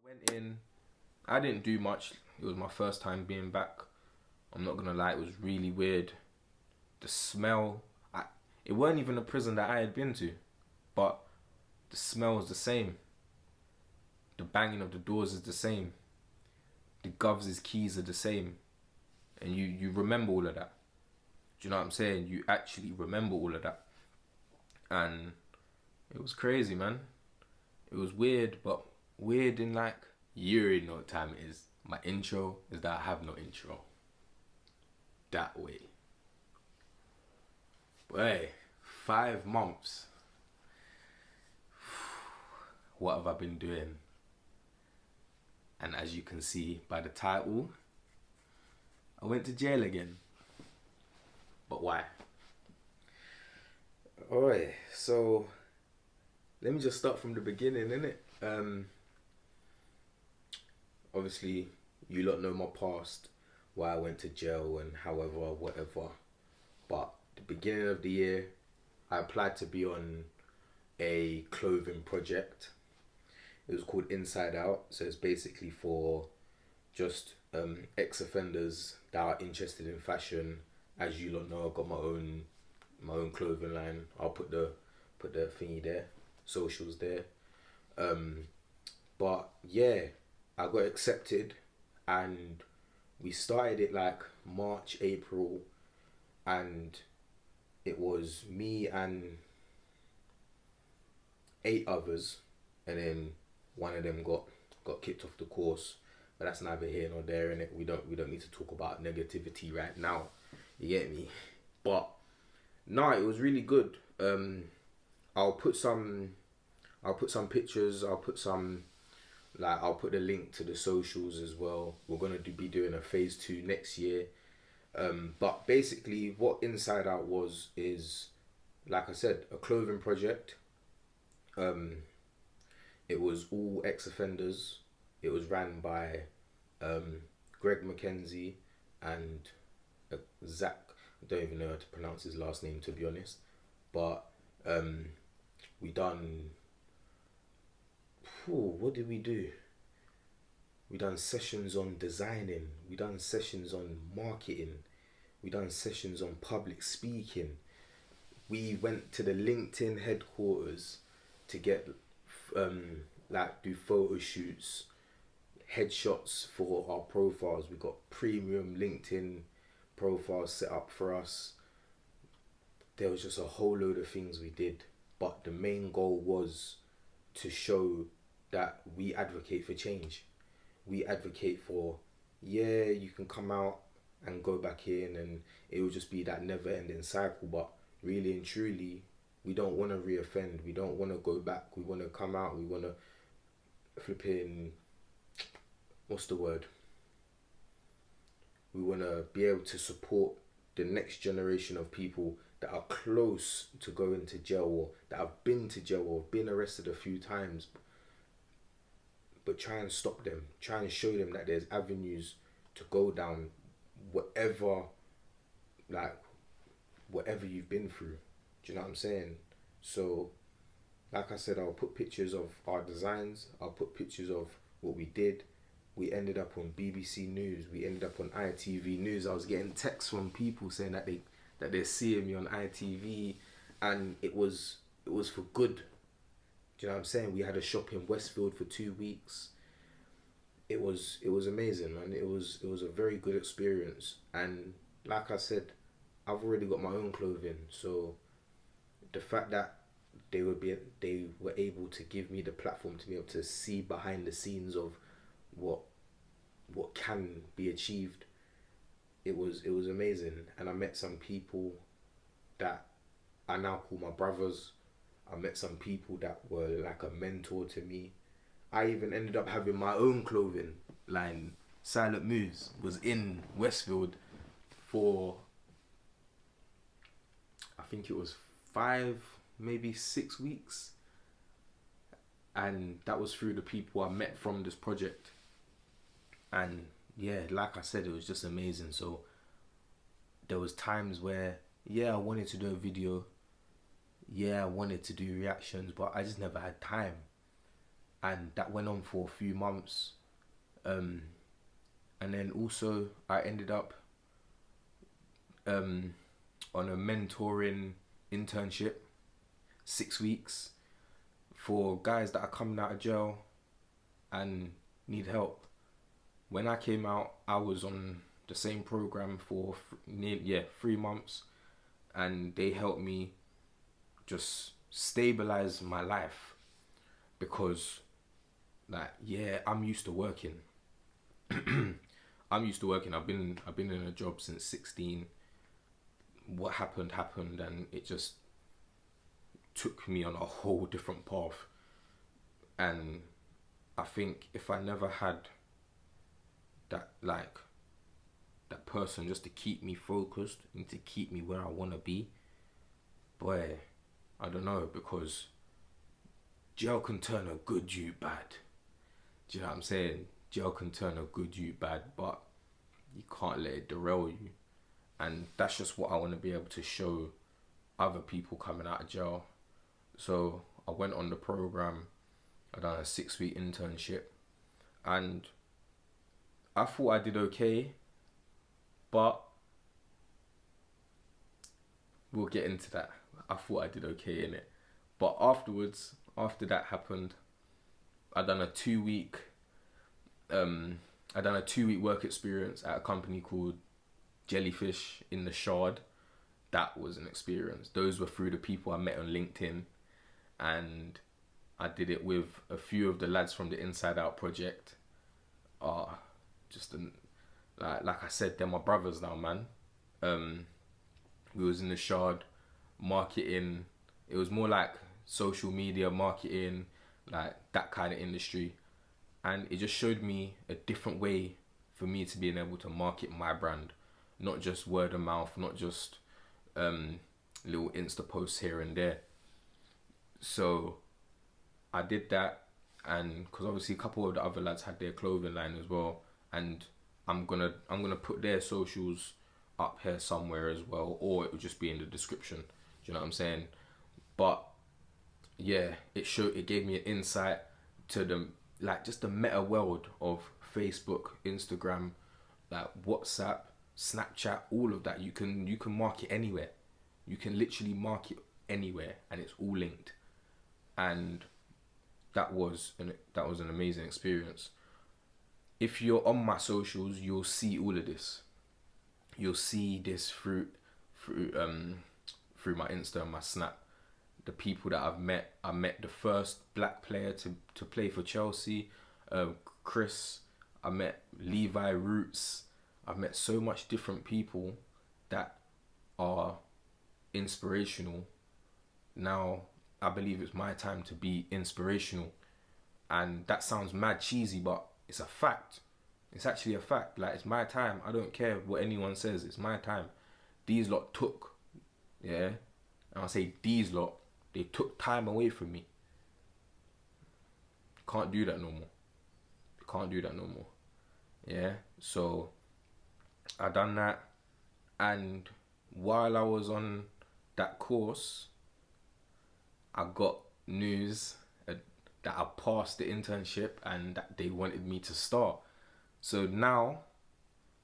Went in. I didn't do much. It was my first time being back. I'm not gonna lie, it was really weird. The smell. It weren't even a prison that I had been to, but the smell is the same. The banging of the doors is the same. The govs' keys are the same, and you remember all of that. Do you know what I'm saying? You actually remember all of that, and it was crazy, man. It was weird, but weird in like you already know what time it is. My intro is that I have no intro. That way. But hey, 5 months. What have I been doing? And as you can see by the title, I went to jail again. But why? Alright, so let me just start from the beginning, innit? Obviously, you lot know my past, why I went to jail and however, whatever. But the beginning of the year, I applied to be on a clothing project. It was called Inside Out, so it's basically for just ex-offenders that are interested in fashion. As you lot know, I've got my own clothing line. I'll put the thingy there, socials there. But yeah, I got accepted, and we started it like March, April, and it was me and 8 others, and then one of them got kicked off the course. But that's neither here nor there, and we don't need to talk about negativity right now. You get me? But no, it was really good. I'll put some pictures. I'll put the link to the socials as well. We're gonna be doing a phase 2 next year. But basically, what Inside Out is, like I said, a clothing project. It was all ex-offenders. It was ran by Greg McKenzie and Zach. I don't even know how to pronounce his last name, to be honest. But we done. What did we do? We done sessions on designing. We done sessions on marketing. We done sessions on public speaking. We went to the LinkedIn headquarters to get do photo shoots, headshots for our profiles. We got premium LinkedIn profiles set up for us. There was just a whole load of things we did, but the main goal was to show that we advocate for change. We advocate for, yeah, you can come out and go back in, and it will just be that never ending cycle. But really and truly, we don't want to reoffend. We don't want to go back. We want to come out. We want to what's the word? We want to be able to support the next generation of people that are close to going to jail, or that have been to jail or been arrested a few times, but try and stop them. Try and show them that there's avenues to go down, whatever you've been through. Do you know what I'm saying? So, like I said, I'll put pictures of our designs. I'll put pictures of what we did. We ended up on BBC News. We ended up on ITV News. I was getting texts from people saying that they're seeing me on ITV, and it was for good. Do you know what I'm saying? We had a shop in Westfield for 2 weeks. It was amazing, man. It was a very good experience, and like I said, I've already got my own clothing, so the fact that they were able to give me the platform to be able to see behind the scenes of what can be achieved, it was amazing. And I met some people that I now call my brothers. I met some people that were like a mentor to me. I even ended up having my own clothing line. Silent Moves was in Westfield for, I think it was 5, maybe 6 weeks. And that was through the people I met from this project. And yeah, like I said, it was just amazing. So there was times where, yeah, I wanted to do a video. Yeah, I wanted to do reactions, but I just never had time. and that went on for a few months. And then also I ended up on a mentoring internship, 6 weeks, for guys that are coming out of jail and need help. When I came out, I was on the same program for 3 months, and they helped me just stabilize my life, because I'm used to working. I'm used to working. I've been in a job since 16. What happened, and it just took me on a whole different path. And I think if I never had that person just to keep me focused and to keep me where I want to be, boy, I don't know, because jail can turn a good youth bad. Do you know what I'm saying? Jail can turn a good youth bad, but you can't let it derail you. And that's just what I want to be able to show other people coming out of jail. So I went on the program. I done a 6-week internship, and I thought I did okay, but we'll get into that. I thought I did okay in it, but after that happened, I done a 2-week work experience at a company called Jellyfish in the Shard. That was an experience. Those were through the people I met on LinkedIn, and I did it with a few of the lads from the Inside Out project. Like I said, they're my brothers now, man. We was in the Shard marketing. It was more like social media marketing, like that kind of industry. And it just showed me a different way for me to being able to market my brand. Not just word of mouth, not just little Insta posts here and there. So I did that, and because obviously a couple of the other lads had their clothing line as well, and I'm gonna put their socials up here somewhere as well, or it will just be in the description. Do you know what I'm saying? But yeah, it gave me an insight to the meta world of Facebook, Instagram, like WhatsApp, Snapchat, all of that. You can market anywhere. You can literally market anywhere, and it's all linked. And that was an amazing experience. If you're on my socials, you'll see all of this. You'll see this through my Insta and my Snap. The people that I've met. I met the first black player to play for Chelsea, Chris. I met Levi Roots. I've met so much different people that are inspirational. Now I believe it's my time to be inspirational. And that sounds mad cheesy, but it's a fact. It's actually a fact. Like, it's my time. I don't care what anyone says. It's my time. These lot took, yeah, and I'll say these lot, they took time away from me. Can't do that no more. Yeah, so I done that, and while I was on that course, I got news that I passed the internship and that they wanted me to start. So now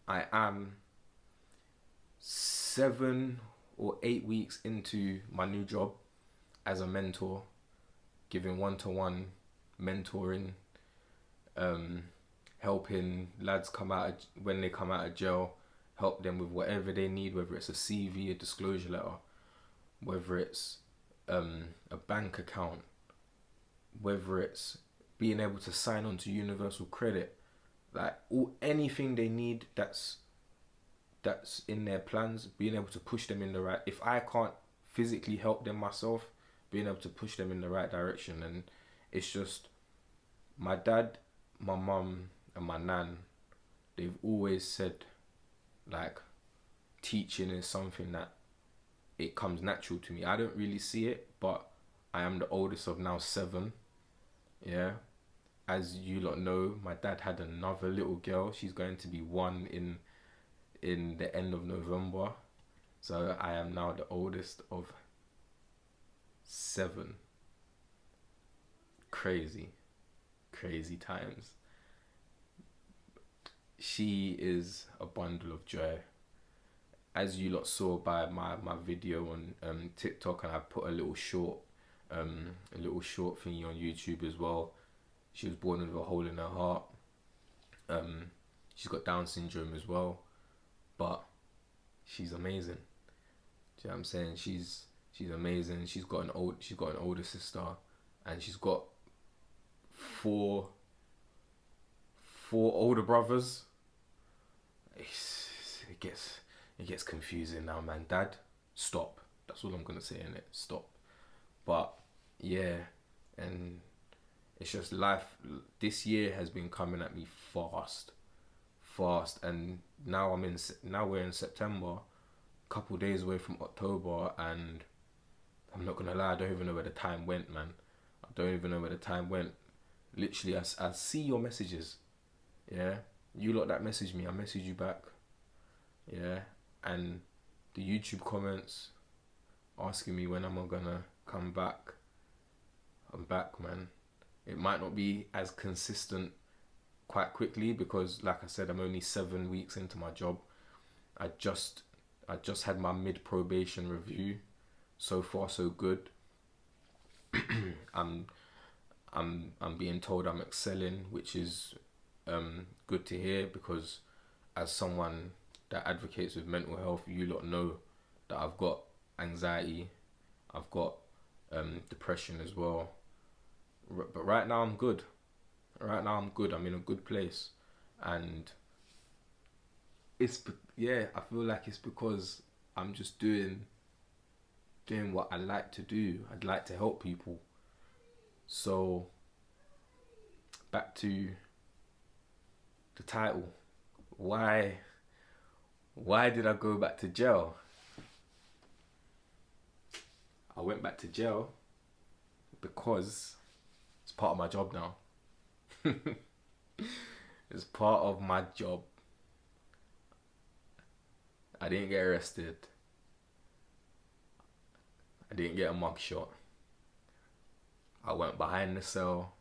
I am 7 or 8 weeks into my new job as a mentor, giving one-to-one mentoring, helping lads when they come out of jail, help them with whatever they need, whether it's a CV, a disclosure letter, whether it's a bank account, whether it's being able to sign on to universal credit, like anything they need that's in their plans, being able to push them in the right. If I can't physically help them myself, being able to push them in the right direction. And it's just my dad, my mum, and my nan. They've always said, like, teaching is something that it comes natural to me. I don't really see it, but I am the oldest of now 7. Yeah. As you lot know, my dad had another little girl. She's going to be 1 in the end of November. So I am now the oldest of 7. Crazy. crazy times. She is a bundle of joy. As you lot saw by my video on TikTok, and I put a little short thingy on YouTube as well. She was born with a hole in her heart. She's got Down syndrome as well, but she's amazing. Do you know what I'm saying? She's amazing. She's got an older sister, and she's got four older brothers. It gets confusing now, man. Dad, stop. That's all I'm gonna say in it. Stop. But yeah, and it's just life. This year has been coming at me fast, and now we're in September, couple days away from October, and I'm not gonna lie, I don't even know where the time went, man. I don't even know where the time went. Literally, I see your messages, yeah. You lot that message me, I message you back, yeah. And the YouTube comments asking me when I'm gonna come back. I'm back, man. It might not be as consistent quite quickly because, like I said, I'm only 7 weeks into my job. I just had my mid probation review. So far, so good. I'm being told I'm excelling, which is good to hear, because as someone that advocates with mental health, you lot know that I've got anxiety, I've got depression as well. But right now I'm good. I'm in a good place, and I feel like it's because I'm just doing what I like to do. I'd like to help people. So back to the title. Why did I go back to jail? I went back to jail because it's part of my job now. It's part of my job. I didn't get arrested. I didn't get a mugshot. I went behind the cell.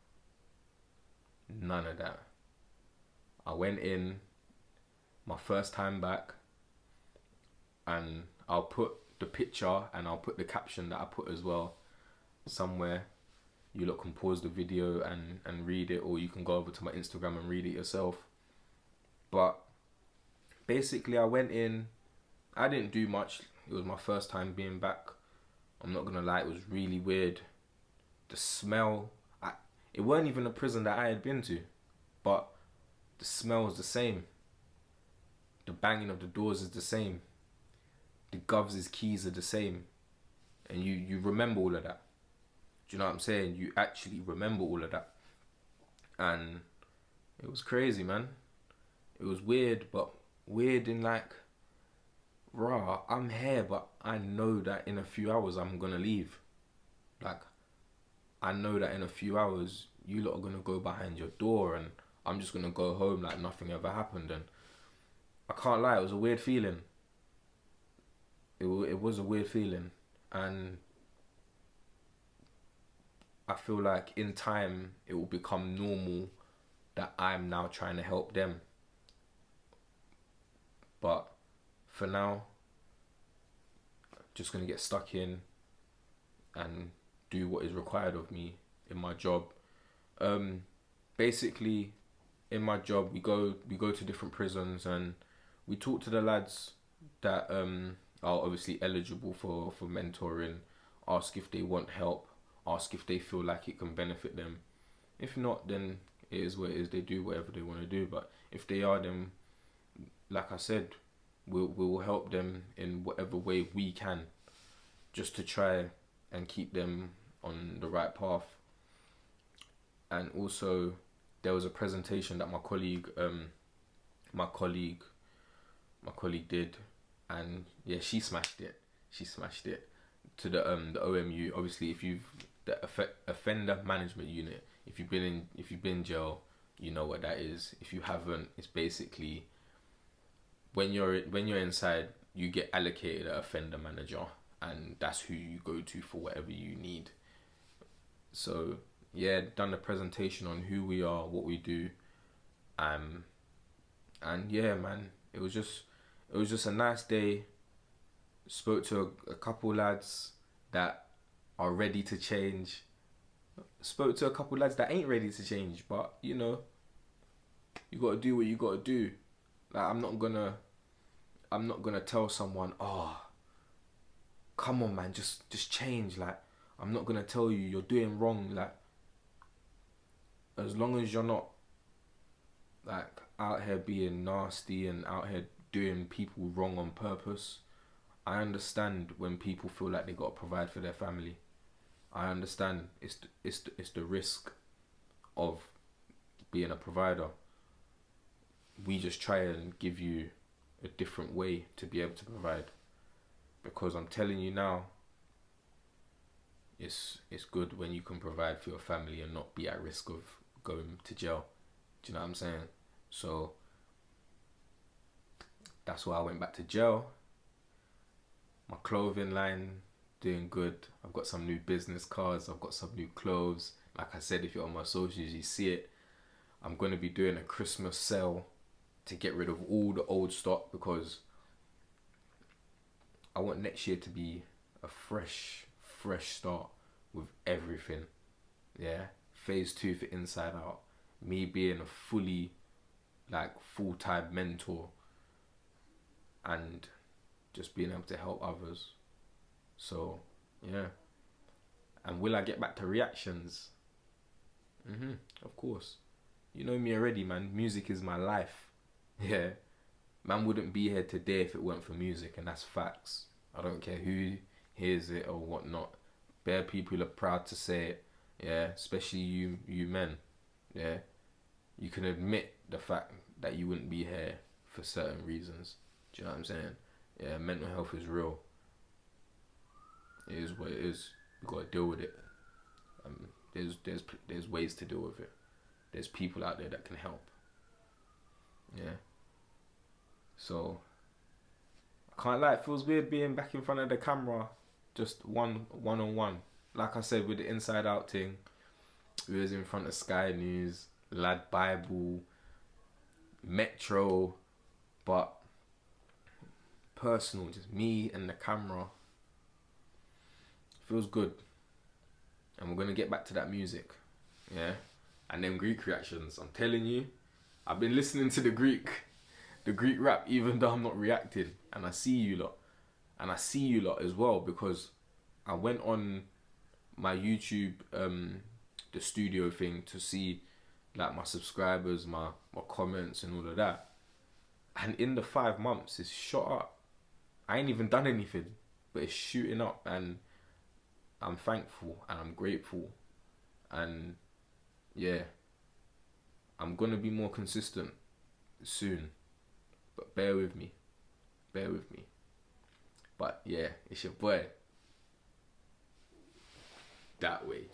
None of that. I went in my first time back, and I'll put the picture and I'll put the caption that I put as well somewhere. You lot can pause the video and read it, or you can go over to my Instagram and read it yourself. But basically, I went in. I didn't do much. It was my first time being back. I'm not gonna lie, it was really weird. The smell, it weren't even a prison that I had been to, but the smell was the same. The banging of the doors is the same. The govs' keys are the same. And you remember all of that. Do you know what I'm saying? You actually remember all of that. And it was crazy, man. It was weird, but weird in like, rah, I'm here, but I know that in a few hours I'm gonna leave. Like, I know that in a few hours you lot are gonna go behind your door, and I'm just gonna go home like nothing ever happened. And I can't lie, it was a weird feeling. It was a weird feeling, and I feel like in time it will become normal that I'm now trying to help them. But for now, just gonna get stuck in and do what is required of me in my job. Basically, in my job, we go to different prisons, and we talk to the lads that are obviously eligible for mentoring, ask if they want help, ask if they feel like it can benefit them. If not, then it is what it is. They do whatever they want to do. But if they are, then like I said, we'll help them in whatever way we can, just to try and keep them on the right path. And also, there was a presentation that my colleague did, and yeah, she smashed it to the OMU. Obviously, if you've the offender management unit, if you've been in jail, you know what that is. If you haven't, it's basically when you're inside, you get allocated an offender manager, and that's who you go to for whatever you need. So done the presentation on who we are, what we do, and yeah, man, it was just a nice day. Spoke to a couple lads that are ready to change. Spoke to a couple lads that ain't ready to change, but you know, you gotta do what you gotta do. Like I'm not gonna tell someone, oh, come on, man, just change. Like I'm not gonna tell you you're doing wrong. Like as long as you're not like out here being nasty and out here doing people wrong on purpose. I understand when people feel like they gotta provide for their family. I understand it's the risk of being a provider. We just try and give you a different way to be able to provide, because I'm telling you now, it's good when you can provide for your family and not be at risk of going to jail. Do you know what I'm saying? So that's why I went back to jail. My clothing line doing good. I've got some new business cards. I've got some new clothes. Like I said, if you're on my socials, you see it. I'm going to be doing a Christmas sale to get rid of all the old stock, because I want next year to be a fresh start with everything. Yeah. Phase 2 for Inside Out. Me being a fully, like, full-time mentor and just being able to help others. So, yeah. And will I get back to reactions? Of course. You know me already, man. Music is my life. Yeah. Man wouldn't be here today if it weren't for music, and that's facts. I don't care who hears it or whatnot. Bare people are proud to say it. Yeah. Especially you men. Yeah. You can admit the fact that you wouldn't be here for certain reasons. Do you know what I'm saying? Yeah, mental health is real. It is what it is. You gotta deal with it. There's ways to deal with it. There's people out there that can help. Yeah. So I can't lie, it feels weird being back in front of the camera, just one on one. Like I said with the Inside Out thing, we was in front of Sky News, Lad Bible, Metro, but personal, just me and the camera. Feels good. And we're gonna get back to that music. Yeah. And them Greek reactions. I'm telling you, I've been listening to the Greek rap, even though I'm not reacting. And I see you lot. And I see you lot as well, because I went on my YouTube, the studio thing, to see like my subscribers, my comments and all of that. And in the 5 months, it's shot up. I ain't even done anything, but it's shooting up, and I'm thankful and I'm grateful. And yeah, I'm gonna be more consistent soon, but bear with me. But yeah, it's your boy. That way.